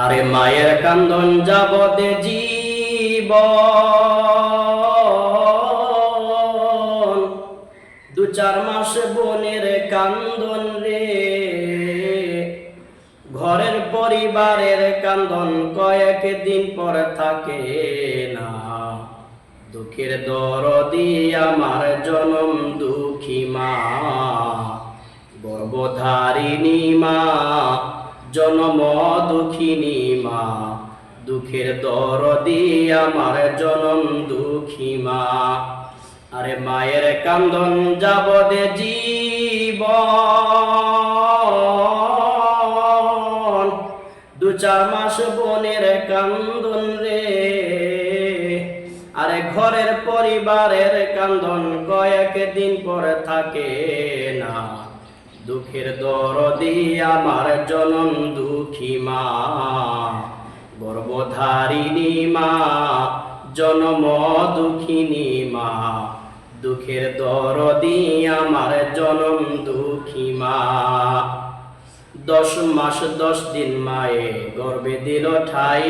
আরে মায়ের কান্দন যাবতে জীবন, 2-4 মাস বোনের কান্দন রে। ঘরের পরিবারের কান্দন কয়েকদিন পর থাকে না। দুঃখের দরদি আমার জনম দুঃখী মা, গর্ভধারিণী মা, জনম দুঃখিনী মা। দুঃখের দরদি আমার জনম দুঃখী মা। আরে মায়ের কান্দন যাবদে জীবন, 2-4 মাস বোনের কান্দন রে। আরে ঘরের পরিবারের কান্দন কয়েকদিন পর থাকে না। দুঃখের দরদি আমার জনম দুঃখী মা, গর্ভধারিণী মা, জনম দুঃখিনী মা। দুঃখের দরদি আমার জনম দুঃখী মা। 10 মাস 10 দিন মায়ে গর্ভে দিল ঠাই,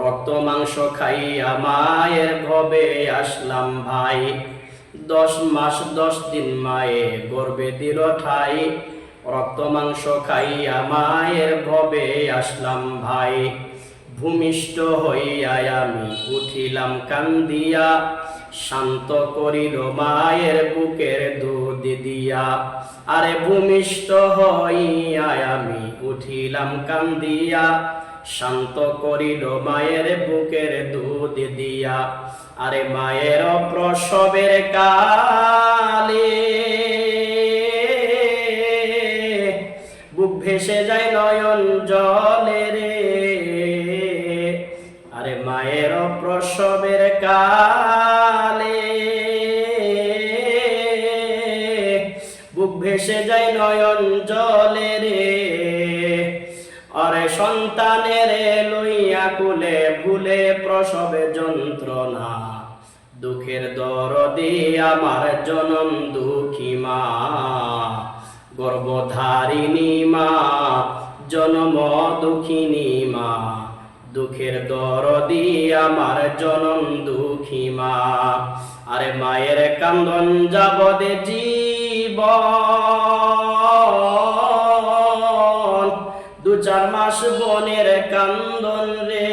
রক্ত মাংস খাইয়া মায়ের ভবে আসলাম ভাই। 10 মাস 10 দিন মায়ে গর্ভে দিল ঠাই, রক্ত মাংস খাইয়া মায়ের ভবে আসলাম ভাই। ভূমিষ্ঠ হইয়া আমি উঠিলাম কান্দিয়া, শান্ত করিল মায়ের বুকের দুধ দিয়া। আরে ভূমিষ্ঠ হইয়া আমি উঠিলাম কান্দিয়া, শান্ত করিল মায়ের বুকের দুধ দিয়া। আরে মায়ের প্রসবের কালে বুক ভেসে যায় নয়ন জলে রে। আরে মায়ের প্রসবের কালে বুক ভেসে যায় নয়ন জলে রে। আরে সন্তানের লইয়া কুলে ভুলে প্রসবে যন্ত্রণা, দুঃখের দরদি আমার জনম দুঃখী মা, গর্ভধারিণী মা, জনম দুঃখিনী মা। দুঃখের দরদি আমার জনম দুঃখী মা। আরে মায়ের কান্দন যাবদে জীবন, 2-4 মাস বোনের কান্দন রে।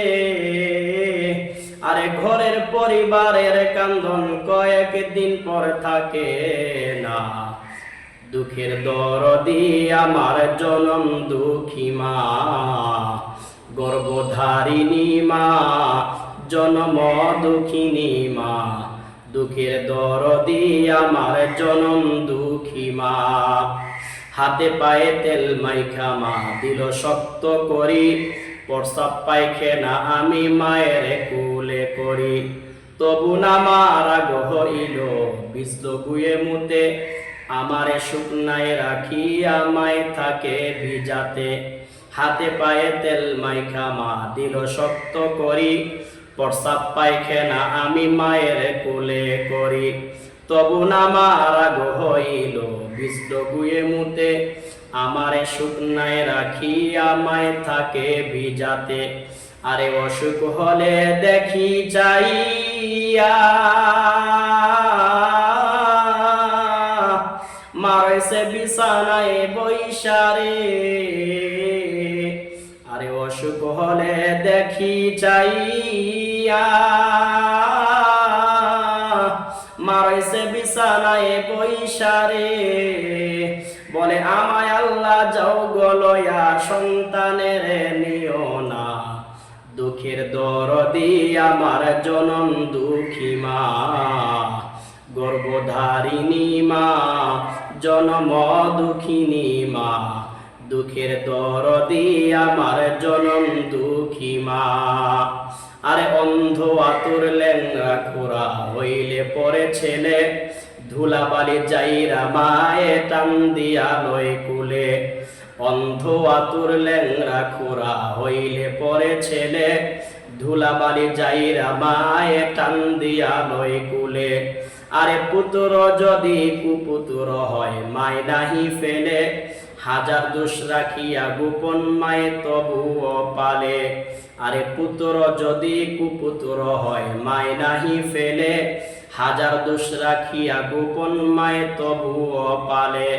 আরে ঘরের পরিবারের কান্দন কয়েকদিন পর থাকে না। দুঃখের দরদি আমার জনম দুঃখী মা, গর্ভধারিণী মা, জনম দুঃখিনী মা। দুঃখের দরদি আমার জনম দুঃখী মা। হাতে পায়ে তেল মাইখা মা দিল শক্ত করি, প্রস্রাব পায়খানা আমি মায়ের কুলে করি। তবু না মার আগ্রহ হইল বিজল গুয়ে মুতে, আমারে শুকনায় রাখি আমায় থাকে ভিজাতে। হাতে পায়ে তেল মাইখা মা দিল শক্ত করি, প্রস্রাব পায়খানা আমি মায়ের কোলে করি। তবু না মার আগ্রহ হইল বিজল গুয়ে মুতে, আমারে শুকনায় রাখি আমায় থাকে ভিজাতে। আরে অসুখ হলে দেখি যাইয়া মারছে বিছানায় বৈশারে। আরে অসুখ হলে দেখি যাইয়া মারছে বিছানায় বৈশারে। বলে আমায় আল্লাহ যাও গলয়া সন্তানের নিও না, দুঃখের দরদি আমার জনম দুঃখী মা, গর্ভধারিণী মা, জনম দুঃখিনী মা। দুঃখের দরদি আমার জনম দুঃখী মা। আরে অন্ধ আতুর ল্যাংরা খোরা হইলে পরে ছেলে, ধুলাবালি যাইরা মায়ে টান দিয়া লয় কুলে। অন্ধ আতুর ল্যাংরা খোরা হইলে পরে ছেলে, ধুলাবালি যাইরা মায়ে টান দিয়া লয় কুলে। আরে পুত্র যদি কুপুত্র হয় মায় নাহি ফেলে, হাজার দোষ রাখিয়া গোপন মায়ে তবুও পালে। আরে পুত্র যদি কুপুত্র হয় মায় নাহি ফেলে, হাজার দোষ রাখিয়া গোপন মায়ে তবুও পালে।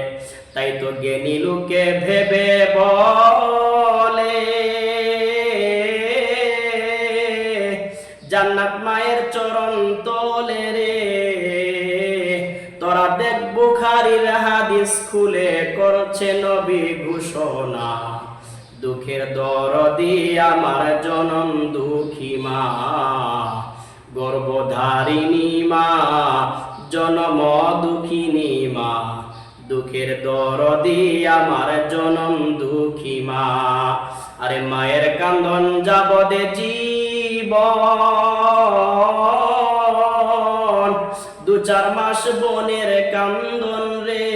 তাই তো জ্ঞানী লোকে ভেবে বলে, জান্নাত মায়ের চরণ তলে রে। তোরা দেখ বুখারীর হাদিস খুলে করছে নবী ঘোষণা, দুঃখের দরদি আমার জনম দুঃখী মা, গর্ভধারিণী মা, জনম দুঃখিনী মা, দুঃখের দরদি আমার জনম দুঃখী মা। আরে মায়ের কান্দন যাবদে জীবন, 2-4 মাস বোনের কান্দন রে।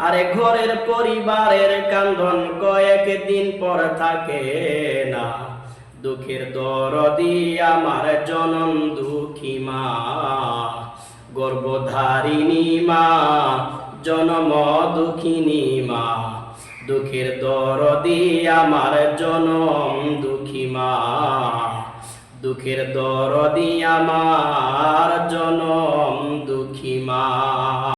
আরে ঘরের পরিবারের কান্দন কয়েকদিন পর থাকে না, দুঃখের দরদি আমার জনম দুঃখী মা, গর্ভধারিণী মা, জনম দুঃখিনী মা, দুঃখের দরদি আমার জনম দুঃখী মা, দুঃখের দরদি আমার জনম দুঃখী মা।